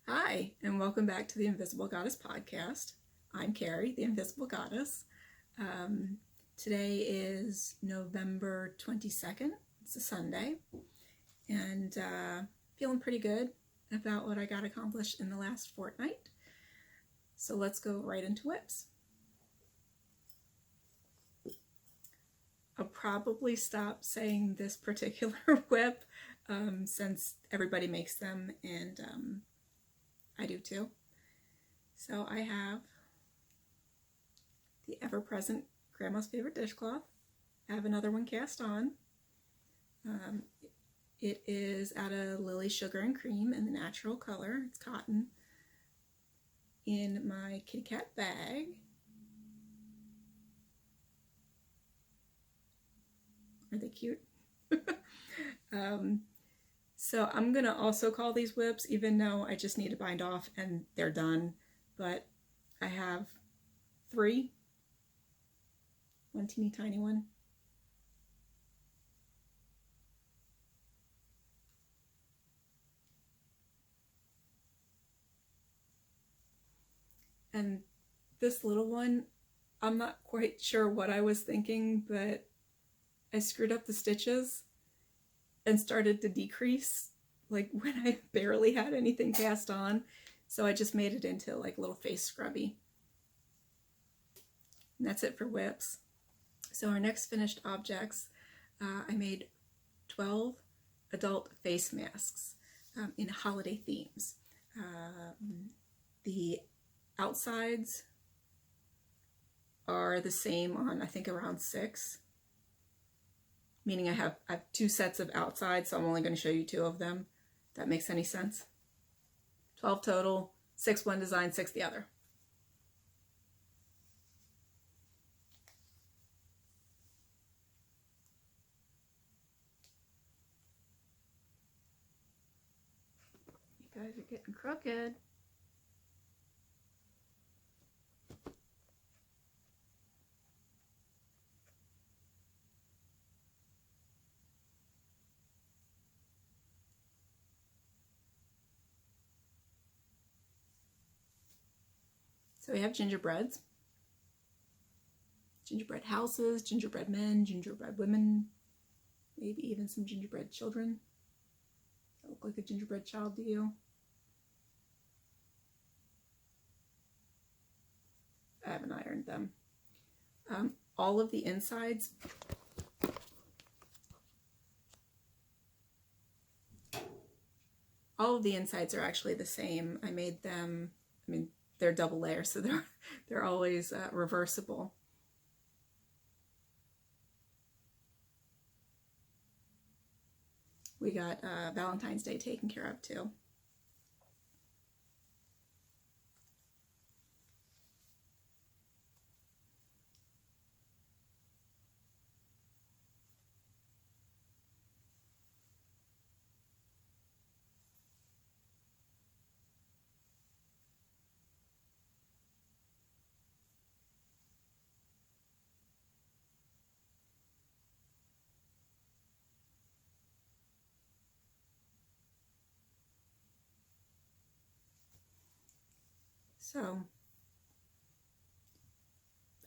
Hi, and welcome back to the Invisible Goddess podcast. I'm Carrie, the Invisible Goddess. Today is November 22nd. It's a Sunday, and feeling pretty good about what I got accomplished in the last fortnight. So let's go right into whips. I'll probably stop saying this particular whip since everybody makes them, and I do too. So I have the ever-present Grandma's Favorite Dishcloth. I have another one cast on. It is out of Lily Sugar and Cream in the natural color. It's cotton. In my kitty cat bag. Are they cute? So I'm going to also call these whips, even though I just need to bind off and they're done. But I have 3. One teeny tiny one. And this little one, I'm not quite sure what I was thinking, but I screwed up the stitches and started to decrease, like when I barely had anything cast on. So I just made it into like a little face scrubby. And that's it for whips. So our next finished objects, I made 12 adult face masks in holiday themes. The outsides are the same on, I think, around 6. Meaning I have 2 sets of outsides, so I'm only going to show you 2 of them. If that makes any sense. 12 total, 6 one design, 6 the other. You guys are getting crooked. So we have gingerbreads, gingerbread houses, gingerbread men, gingerbread women, maybe even some gingerbread children. That look like a gingerbread child to you? I haven't ironed them. All of the insides are actually the same. I made them, they're double layer, so they're always reversible. We got Valentine's Day taken care of too. So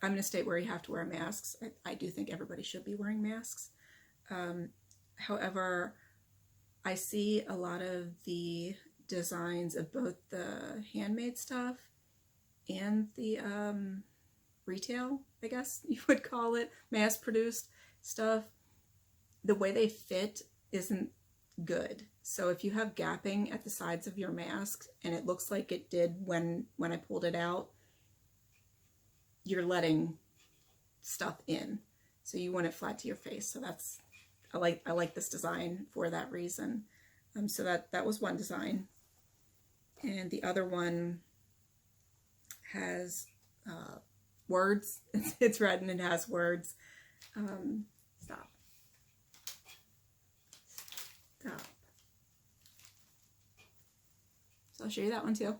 I'm going to state where you have to wear masks. I do think everybody should be wearing masks. However, I see a lot of the designs of both the handmade stuff and the retail, I guess you would call it, mass-produced stuff. The way they fit isn't good. So if you have gapping at the sides of your mask and it looks like it did when I pulled it out, you're letting stuff in. So you want it flat to your face. So that's, I like this design for that reason. So that was one design. And the other one has words. It's red and it has words. Stop. So I'll show you that one too.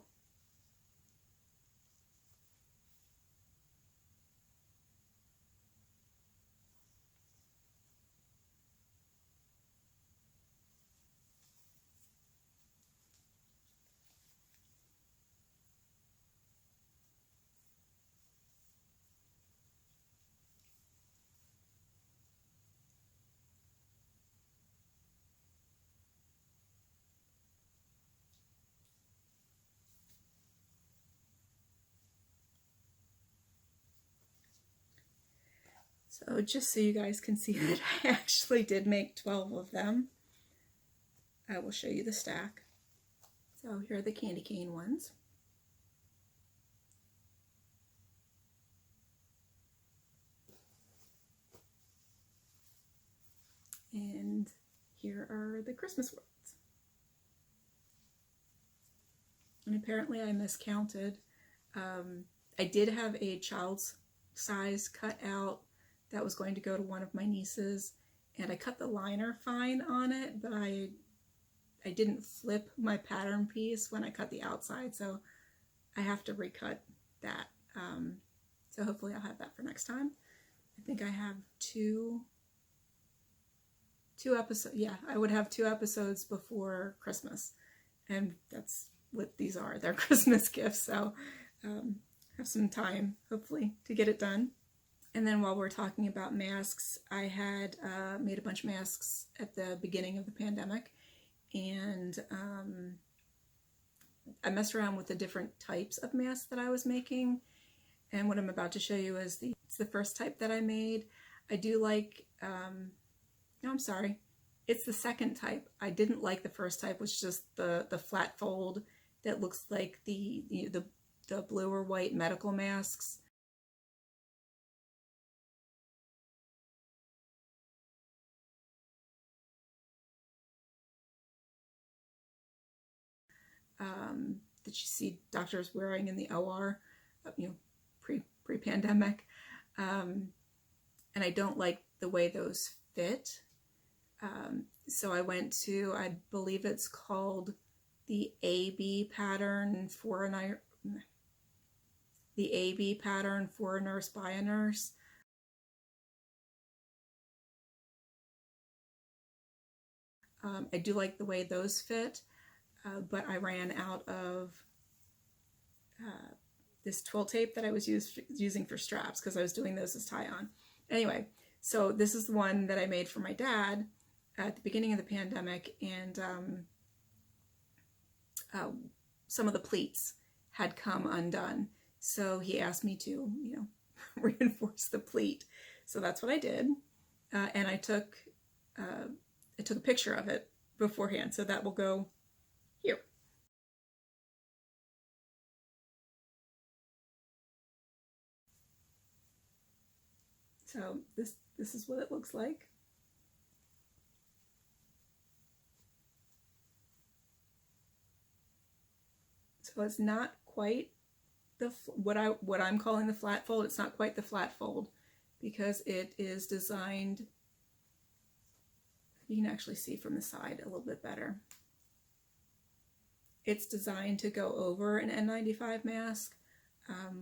So just so you guys can see that I actually did make 12 of them, I will show you the stack. So here are the candy cane ones. And here are the Christmas words. And apparently I miscounted. I did have a child's size cut out that was going to go to one of my nieces, and I cut the liner fine on it, but I didn't flip my pattern piece when I cut the outside, so I have to recut that. So hopefully I'll have that for next time. I think I have two episodes. Yeah, I would have 2 episodes before Christmas, and that's what these are. They're Christmas gifts, so have some time, hopefully, to get it done. And then while we're talking about masks, I had made a bunch of masks at the beginning of the pandemic, and I messed around with the different types of masks that I was making, and what I'm about to show you is it's the first type that I made. I do like, no, I'm sorry, it's the second type. I didn't like the first type, which is just the flat fold that looks like the blue or white medical masks. That you see doctors wearing in the OR, pre-pandemic. And I don't like the way those fit. So I went to, I believe it's called the AB pattern for a nurse by a nurse. I do like the way those fit, but I ran out of this twill tape that I was using for straps because I was doing those as tie-on. Anyway, so this is the one that I made for my dad at the beginning of the pandemic, and some of the pleats had come undone. So he asked me to, reinforce the pleat. So that's what I did, and I took a picture of it beforehand, so that will go here. So this is what it looks like. So it's not quite what I'm calling the flat fold. It's not quite the flat fold because it is designed, you can actually see from the side a little bit better. It's designed to go over an N95 mask,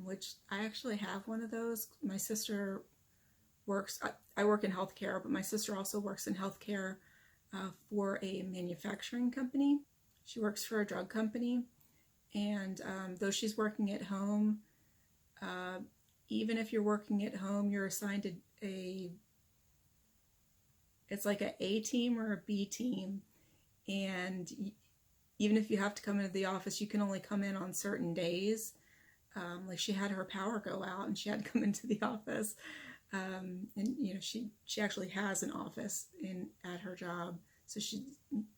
which I actually have one of those. My sister works, I work in healthcare, but my sister also works in healthcare for a manufacturing company. She works for a drug company, and though she's working at home, even if you're working at home, you're assigned to it's like an A team or a B team, and even if you have to come into the office, you can only come in on certain days. Like she had her power go out and she had to come into the office. And she actually has an office at her job, so she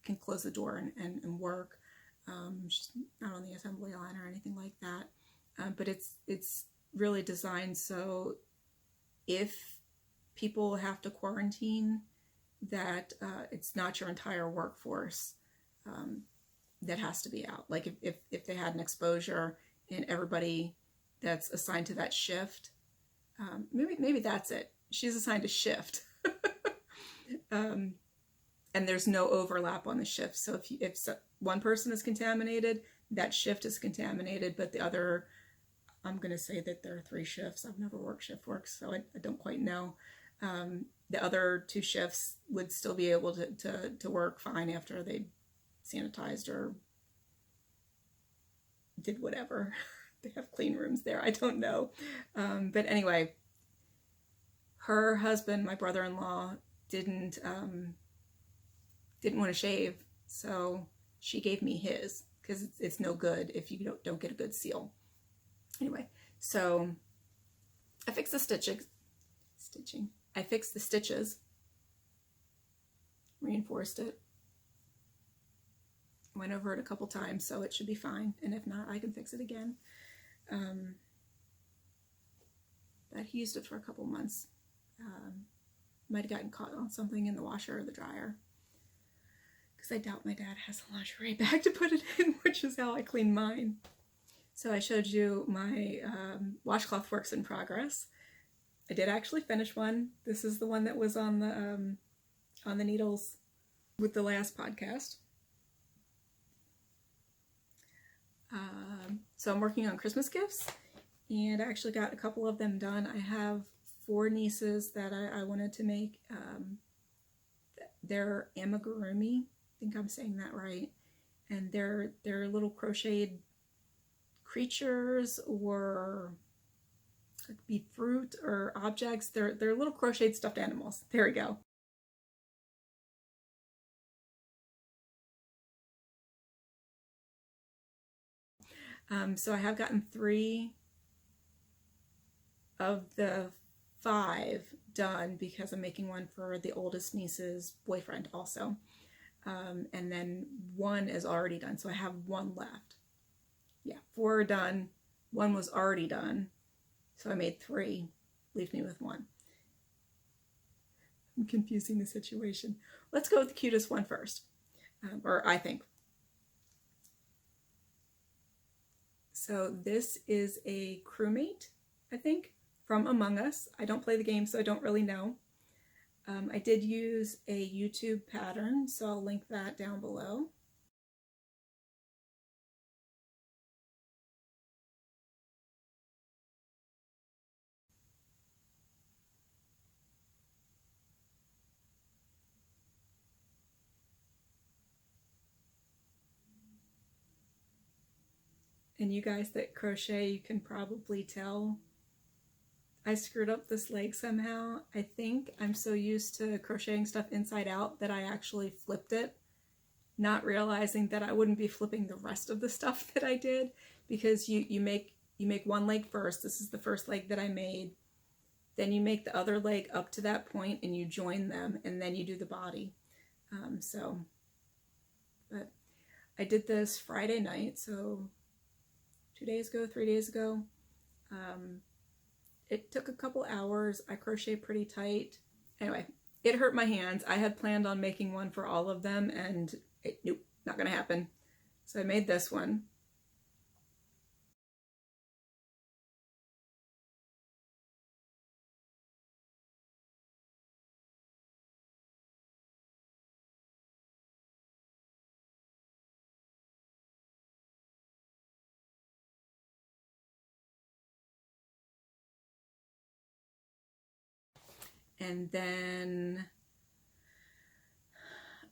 can close the door and work. She's not on the assembly line or anything like that. But it's really designed so if people have to quarantine, that it's not your entire workforce that has to be out. Like if they had an exposure and everybody that's assigned to that shift, maybe that's it. She's assigned a shift, and there's no overlap on the shift. So if one person is contaminated, that shift is contaminated, but the other, I'm going to say that there are 3 shifts. I've never worked shift work, so I don't quite know. The other 2 shifts would still be able to work fine after they sanitized or did whatever. They have clean rooms there. I don't know. But anyway, her husband, my brother-in-law, didn't want to shave, so she gave me his because it's no good if you don't get a good seal. Anyway, so I fixed the stitching. I fixed the stitches, reinforced it, went over it a couple times, so it should be fine, and if not, I can fix it again. But he used it for a couple months. Might have gotten caught on something in the washer or the dryer, because I doubt my dad has a lingerie bag to put it in, which is how I clean mine. So I showed you my washcloth works in progress. I did actually finish one. This is the one that was on the needles with the last podcast. So I'm working on Christmas gifts, and I actually got a couple of them done. I have 4 nieces that I wanted to make. They're amigurumi, I think I'm saying that right, and they're little crocheted creatures, or it could be fruit or objects. They're little crocheted stuffed animals. There we go. So I have gotten 3 of the 5 done, because I'm making one for the oldest niece's boyfriend also. And then 1 is already done, so I have 1 left. Yeah, 4 are done. 1 was already done, so I made 3. Leaves me with 1. I'm confusing the situation. Let's go with the cutest one first, or I think. So this is a crewmate, I think, from Among Us. I don't play the game, so I don't really know. I did use a YouTube pattern, so I'll link that down below. And you guys that crochet, you can probably tell I screwed up this leg somehow. I think I'm so used to crocheting stuff inside out that I actually flipped it, not realizing that I wouldn't be flipping the rest of the stuff that I did, because you make one leg first. This is the first leg that I made. Then you make the other leg up to that point and you join them, and then you do the body. But I did this Friday night, so 2 days ago, 3 days ago. It took a couple hours. I crocheted pretty tight. Anyway, it hurt my hands. I had planned on making one for all of them, and nope, not gonna happen. So I made this one. And then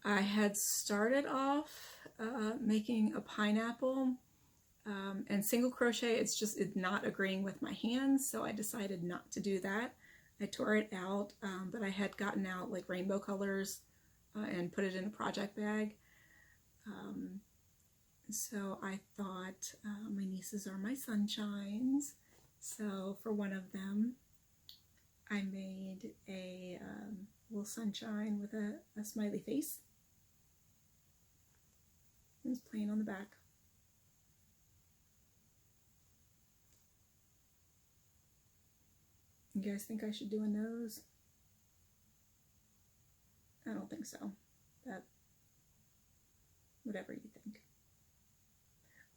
I had started off making a pineapple, and single crochet, it's not agreeing with my hands, so I decided not to do that. I tore it out, but I had gotten out like rainbow colors and put it in a project bag. So I thought my nieces are my sunshines, so for one of them I made a little sunshine with a smiley face. It's plain on the back. You guys think I should do a nose? I don't think so. But whatever you think.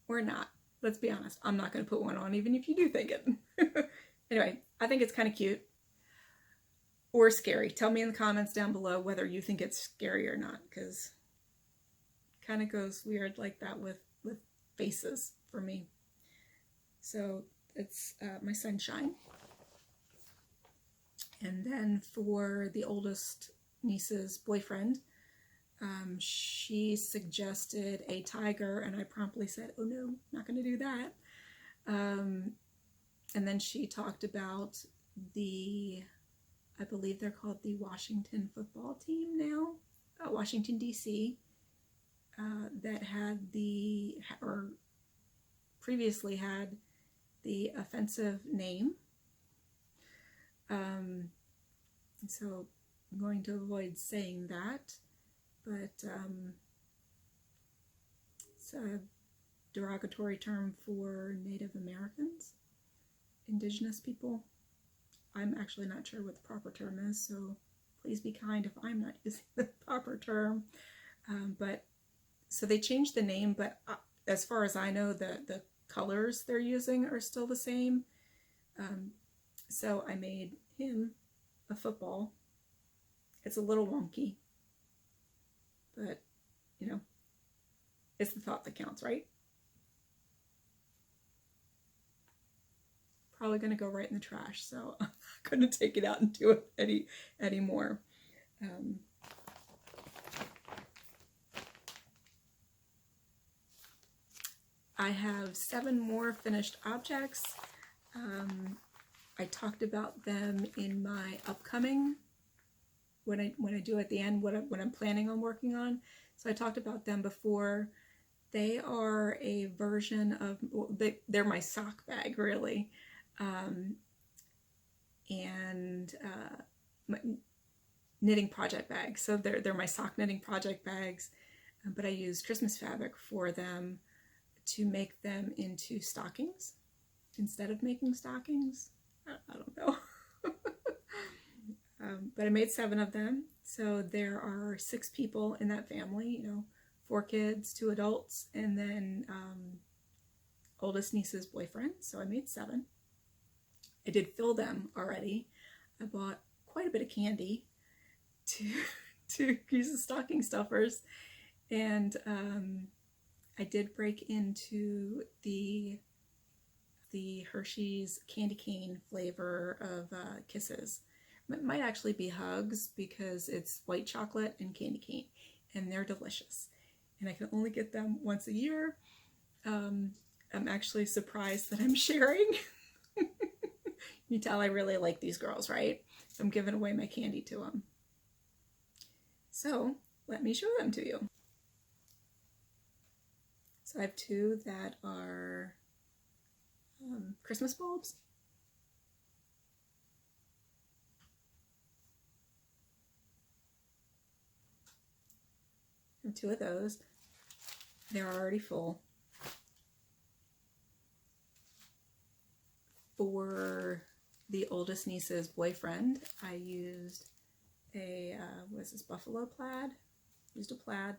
Or not. Let's be honest. I'm not going to put one on even if you do think it. Anyway, I think it's kind of cute. Or scary. Tell me in the comments down below whether you think it's scary or not, because it kind of goes weird like that with faces for me. So it's my sunshine. And then for the oldest niece's boyfriend, she suggested a tiger, and I promptly said, oh no, not going to do that. And then she talked about I believe they're called the Washington football team now, Washington, D.C., that had or previously had the offensive name. So I'm going to avoid saying that, but it's a derogatory term for Native Americans, indigenous people. I'm actually not sure what the proper term is, so please be kind if I'm not using the proper term. But so they changed the name, but as far as I know, the colors they're using are still the same. So I made him a football. It's a little wonky, but you know, it's the thought that counts, right? Probably going to go right in the trash, so I'm not going to take it out and do it anymore. I have 7 more finished objects. I talked about them in my upcoming, when I do at the end what I'm planning on working on. So I talked about them before. They are a version of, well, they're my sock bag, really. And my knitting project bags. So they're my sock knitting project bags, but I used Christmas fabric for them to make them into stockings instead of making stockings. I don't know. But I made 7 of them. So there are 6 people in that family, you know, 4 kids, 2 adults, and then oldest niece's boyfriend. So I made 7. I did fill them already. I bought quite a bit of candy to use as stocking stuffers. And I did break into the Hershey's candy cane flavor of Kisses. It might actually be Hugs because it's white chocolate and candy cane, and they're delicious. And I can only get them once a year. I'm actually surprised that I'm sharing. You tell I really like these girls, right? I'm giving away my candy to them. So let me show them to you. So I have 2 that are Christmas bulbs. I have 2 of those. They're already full. For the oldest niece's boyfriend, I used a, what is this, buffalo plaid? Used a plaid.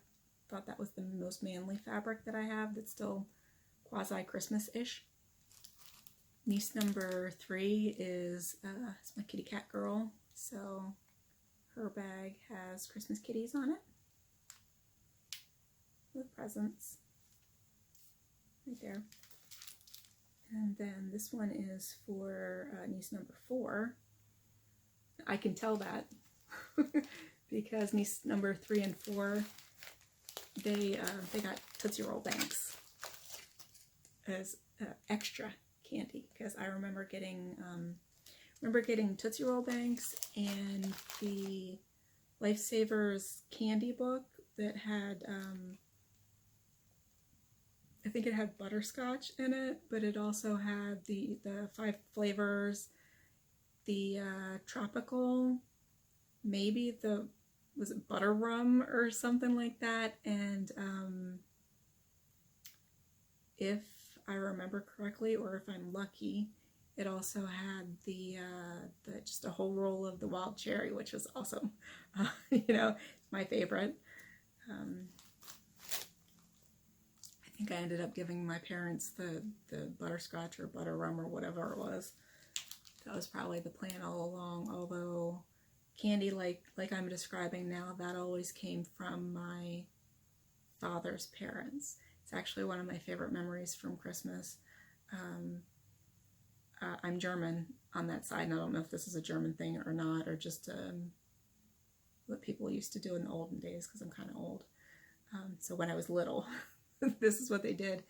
Thought that was the most manly fabric that I have that's still quasi-Christmas-ish. Niece number 3 is it's my kitty cat girl, so her bag has Christmas kitties on it with presents right there. And then this one is for niece number 4. I can tell that because niece number 3 and 4, they got Tootsie Roll Banks as extra candy, because I remember getting Tootsie Roll Banks and the Lifesavers candy book that had I think it had butterscotch in it, but it also had the 5 flavors, the tropical, maybe was it butter rum or something like that, and if I remember correctly, or if I'm lucky, it also had the just a whole roll of the wild cherry, which was awesome. You know, my favorite. I think I ended up giving my parents the butterscotch or butter rum or whatever it was. That was probably the plan all along, although candy like I'm describing now, that always came from my father's parents. It's actually one of my favorite memories from Christmas. I'm German on that side, and I don't know if this is a German thing or not, or just what people used to do in the olden days, because I'm kind of old. So when I was little, this is what they did.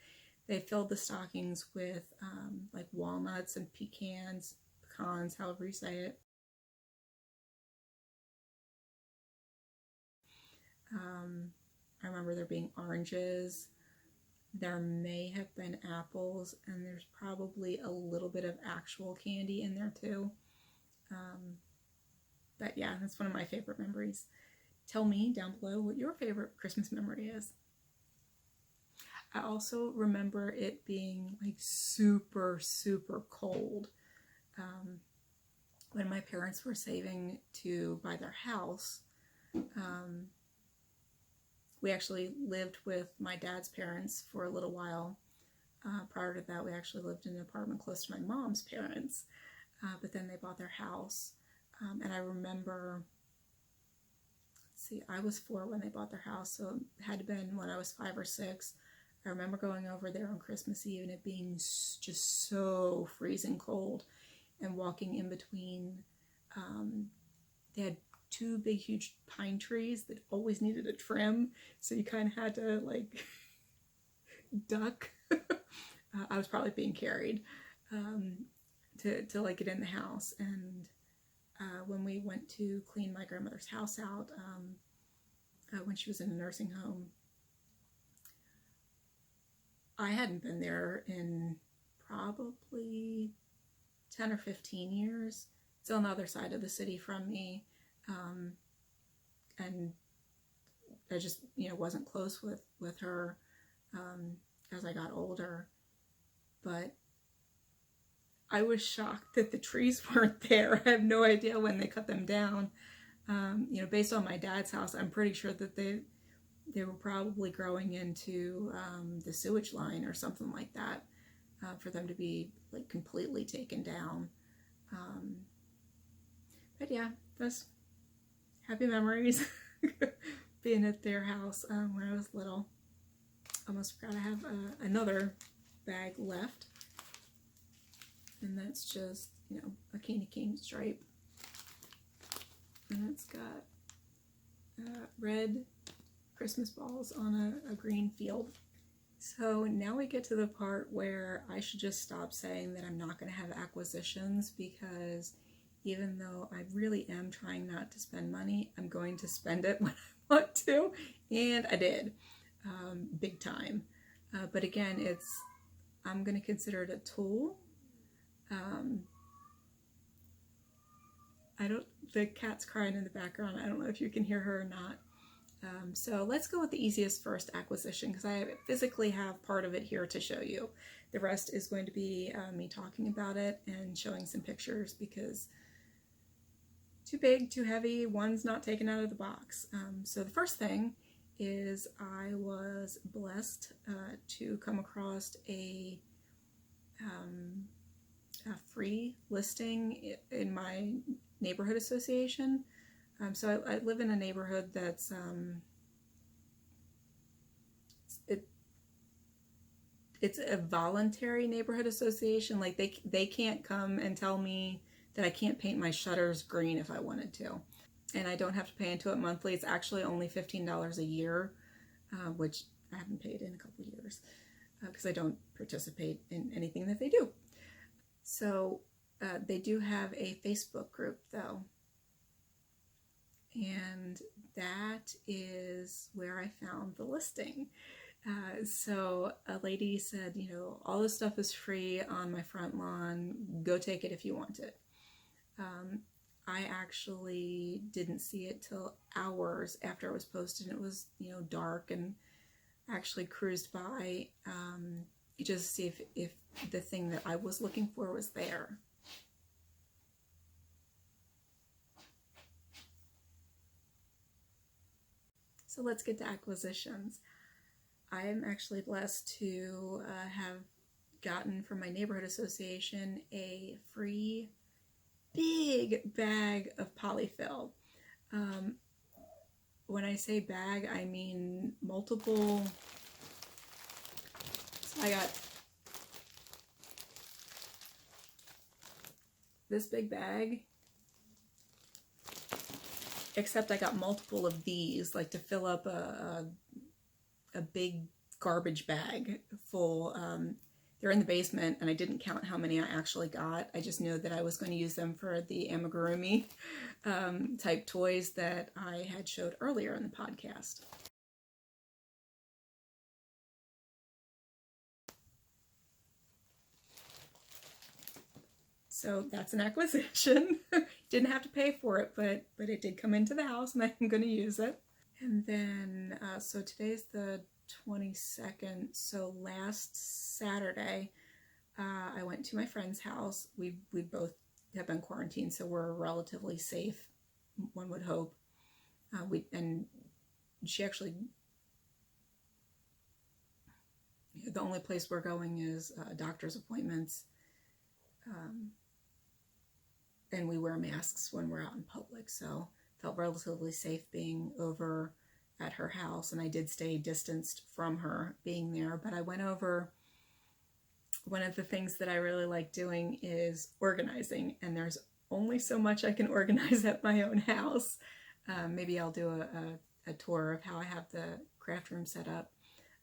They filled the stockings with like walnuts and pecans, however you say it. I remember there being oranges. There may have been apples, and there's probably a little bit of actual candy in there too. But yeah, that's one of my favorite memories. Tell me down below what your favorite Christmas memory is. I also remember it being like super, super cold. When my parents were saving to buy their house, we actually lived with my dad's parents for a little while. Prior to that, we actually lived in an apartment close to my mom's parents. But then they bought their house. And I remember, let's see, I was 4 when they bought their house, so it had to have been when I was 5 or 6. I remember going over there on Christmas Eve and it being just so freezing cold, and walking in between. They had 2 big huge pine trees that always needed a trim, so you kind of had to like duck. I was probably being carried to like get in the house. And when we went to clean my grandmother's house out when she was in a nursing home, I hadn't been there in probably 10 or 15 years. It's on the other side of the city from me. And I just, wasn't close with her as I got older. But I was shocked that the trees weren't there. I have no idea when they cut them down. Based on my dad's house, I'm pretty sure that they were probably growing into the sewage line or something like that for them to be like completely taken down. But yeah, that's happy memories being at their house when I was little. Almost forgot I have another bag left, and that's just a candy cane stripe, and it's got red Christmas balls on a green field. So now we get to the part where I should just stop saying that I'm not going to have acquisitions, because even though I really am trying not to spend money, I'm going to spend it when I want to, and I did, big time. But again, I'm going to consider it a tool. The cat's crying in the background. I don't know if you can hear her or not. So let's go with the easiest first, acquisition, because I physically have part of it here to show you. The rest is going to be me talking about it and showing some pictures, because too big, too heavy, one's not taken out of the box. So the first thing is I was blessed to come across a free listing in my neighborhood association. So I live in a neighborhood that's it's a voluntary neighborhood association. Like they can't come and tell me that I can't paint my shutters green if I wanted to, and I don't have to pay into it monthly. It's actually only $15 a year, which I haven't paid in a couple of years because I don't participate in anything that they do. So they do have a Facebook group though, and that is where I found the listing. So a lady said, all this stuff is free on my front lawn. Go take it if you want it. I actually didn't see it till hours after it was posted. It was, dark, and actually cruised by just to see if the thing that I was looking for was there. So let's get to acquisitions. I am actually blessed to have gotten from my neighborhood association a free big bag of polyfill. When I say bag, I mean multiple. So I got this big bag, except I got multiple of these, like to fill up a big garbage bag full. They're in the basement, and I didn't count how many I actually got. I just knew that I was going to use them for the amigurumi type toys that I had showed earlier in the podcast. So that's an acquisition. Didn't have to pay for it, but it did come into the house and I'm going to use it. And then, so today's the 22nd. So last Saturday, I went to my friend's house. We both have been quarantined, so we're relatively safe, one would hope. And she actually, the only place we're going is doctor's appointments. And we wear masks when we're out in public, so felt relatively safe being over at her house. And I did stay distanced from her being there, but I went over. One of the things that I really like doing is organizing, and there's only so much I can organize at my own house. Maybe I'll do a tour of how I have the craft room set up,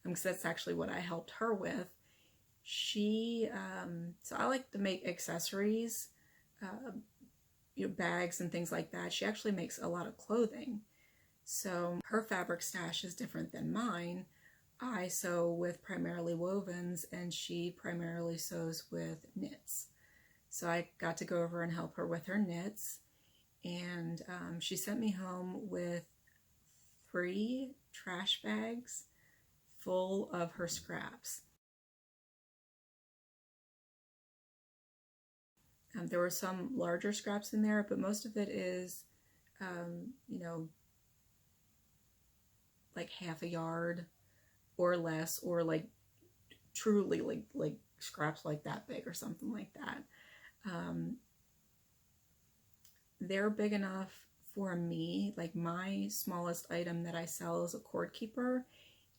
because that's actually what I helped her with. So I like to make accessories, bags and things like that. She actually makes a lot of clothing. So her fabric stash is different than mine. I sew with primarily wovens, and she primarily sews with knits. So I got to go over and help her with her knits, and she sent me home with 3 trash bags full of her scraps. There were some larger scraps in there, but most of it is, like half a yard or less, or like truly like scraps like that big or something like that. They're big enough for me. Like my smallest item that I sell is a cord keeper,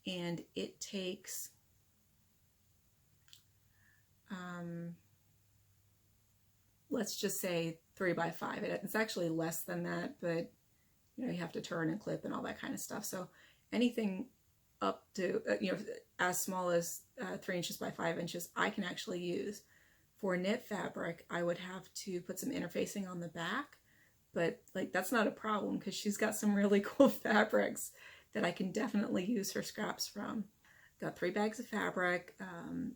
and it takes let's just say 3x5. It's actually less than that, but you have to turn and clip and all that kind of stuff. So anything up to as small as 3 inches by 5 inches I can actually use. For knit fabric, I would have to put some interfacing on the back, but like that's not a problem because she's got some really cool fabrics that I can definitely use her scraps from. Got 3 bags of fabric, and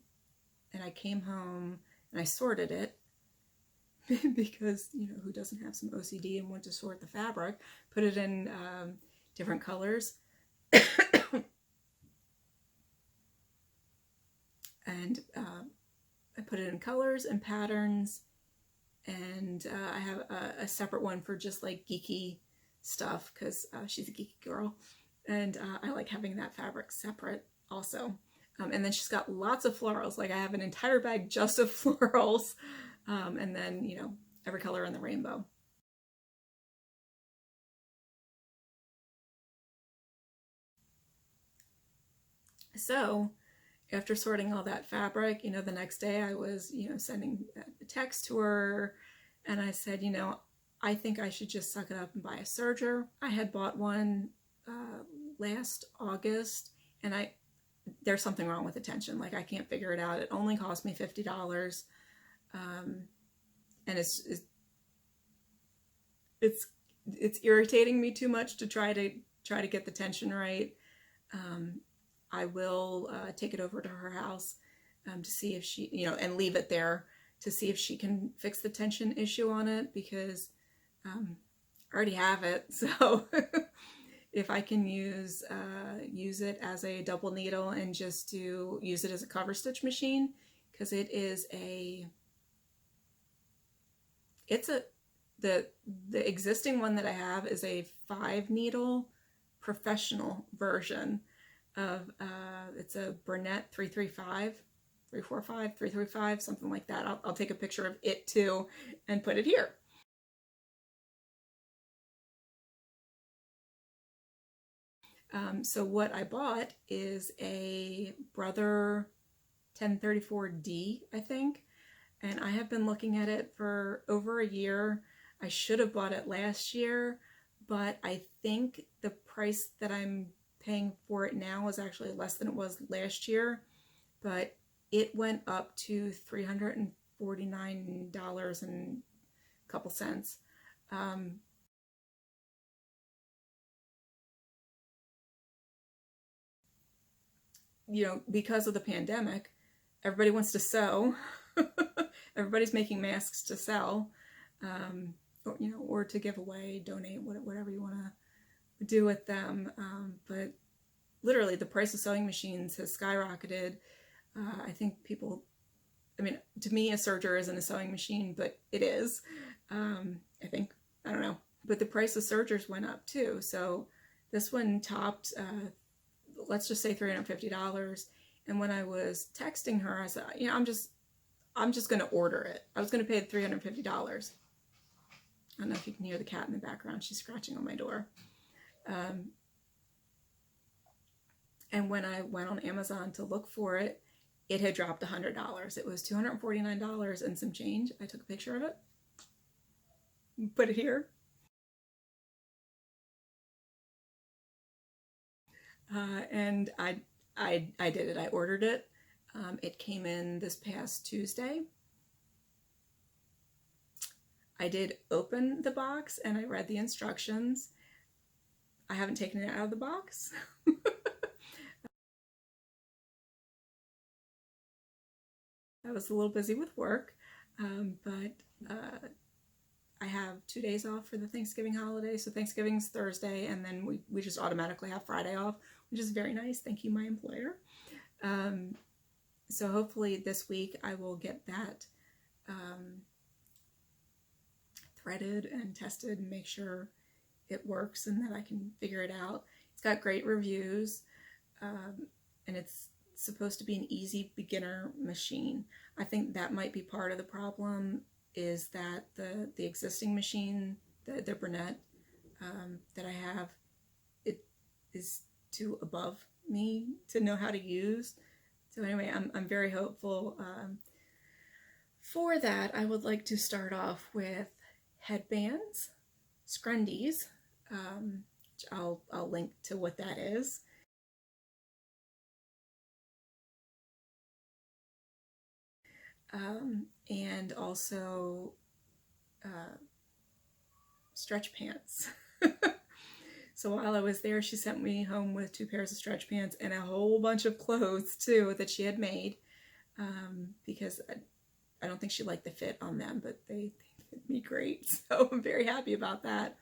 I came home and I sorted it because who doesn't have some OCD and want to sort the fabric. Put it in different colors. And I put it in colors and patterns, and I have a separate one for just like geeky stuff because she's a geeky girl, and I like having that fabric separate also. And then she's got lots of florals. Like I have an entire bag just of florals, and then every color in the rainbow. So after sorting all that fabric, the next day I was, sending a text to her, and I said, I think I should just suck it up and buy a serger. I had bought one last August, and there's something wrong with the tension. Like I can't figure it out. It only cost me $50, and it's irritating me too much to try to get the tension right. I will take it over to her house to see if she, and leave it there to see if she can fix the tension issue on it, because I already have it. So if I can use it as a double needle and just to use it as a cover stitch machine, because the existing one that I have is a 5 needle professional version of it's a Burnett 335, something like that. I'll take a picture of it too and put it here. So what I bought is a Brother 1034D, I think, and I have been looking at it for over a year. I should have bought it last year, but I think the price that I'm paying for it now is actually less than it was last year, but it went up to $349 and a couple cents. Because of the pandemic, everybody wants to sew everybody's making masks to sell, or, you know, or to give away, donate, whatever you want to do with them. But literally the price of sewing machines has skyrocketed. I think people, I mean, to me, a serger isn't a sewing machine, but it is. I think, I don't know. But the price of sergers went up too. So this one topped, let's just say $350. And when I was texting her, I said, you know, I'm just going to order it. I was going to pay $350. I don't know if you can hear the cat in the background. She's scratching on my door. And when I went on Amazon to look for it, it had dropped $100. It was $249 and some change. I took a picture of it, put it here. And I did it. I ordered it. It came in this past Tuesday. I did open the box and I read the instructions. I haven't taken it out of the box. I was a little busy with work, but I have 2 days off for the Thanksgiving holiday. So Thanksgiving's Thursday, and then we just automatically have Friday off, which is very nice. Thank you, my employer. So hopefully this week I will get that threaded and tested and make sure it works and that I can figure it out. It's got great reviews, and it's supposed to be an easy beginner machine. I think that might be part of the problem, is that the existing machine, the Burnett that I have, it is too above me to know how to use. So anyway, I'm very hopeful for that. I would like to start off with headbands, scrundies, which I'll link to what that is. And also stretch pants. So while I was there, she sent me home with 2 pairs of stretch pants and a whole bunch of clothes too that she had made, because I don't think she liked the fit on them, but they fit me great. So I'm very happy about that.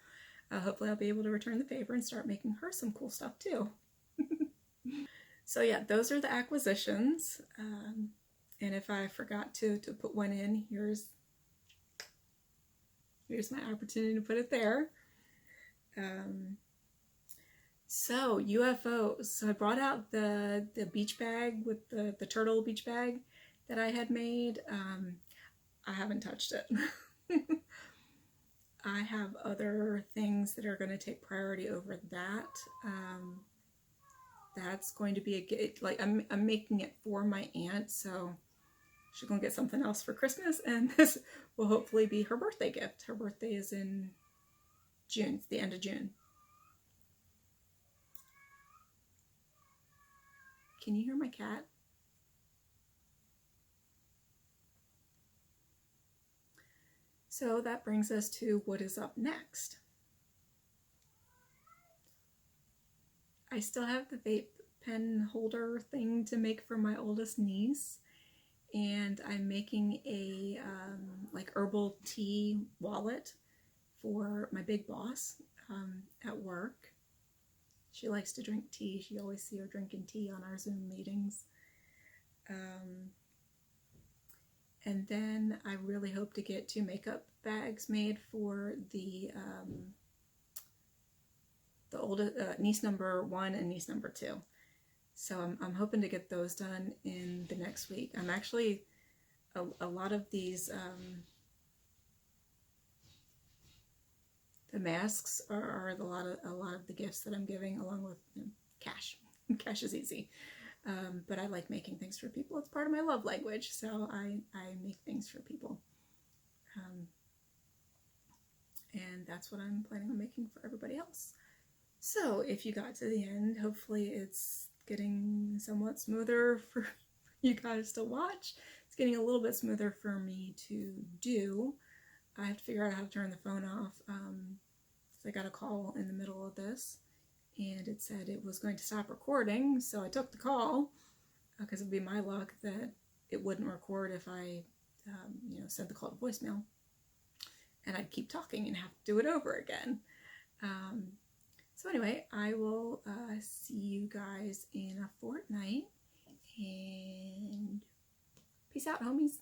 Hopefully I'll be able to return the favor and start making her some cool stuff too. So yeah, those are the acquisitions. And if I forgot to put one in, here's my opportunity to put it there. So UFOs. So I brought out the beach bag with the turtle beach bag that I had made. I haven't touched it. I have other things that are going to take priority over that. That's going to be like I'm making it for my aunt, so she's gonna get something else for Christmas, and this will hopefully be her birthday gift. Her birthday is in June. It's the end of June. Can you hear my cat? So that brings us to what is up next. I still have the vape pen holder thing to make for my oldest niece, and I'm making a like herbal tea wallet for my big boss at work. She likes to drink tea. You always see her drinking tea on our Zoom meetings. And then I really hope to get 2 makeup bags made for the oldest niece number 1 and niece number 2. So I'm hoping to get those done in the next week. I'm actually a lot of these the masks are a lot of the gifts that I'm giving, along with, you know, cash. Cash is easy. But I like making things for people. It's part of my love language, so I make things for people. And that's what I'm planning on making for everybody else. So if you got to the end, hopefully it's getting somewhat smoother for you guys to watch. It's getting a little bit smoother for me to do. I have to figure out how to turn the phone off. So I got a call in the middle of this, and it said it was going to stop recording, so I took the call, because it would be my luck that it wouldn't record if I you know, send the call to voicemail, and I'd keep talking and have to do it over again. So anyway, I will see you guys in a fortnight, and peace out, homies.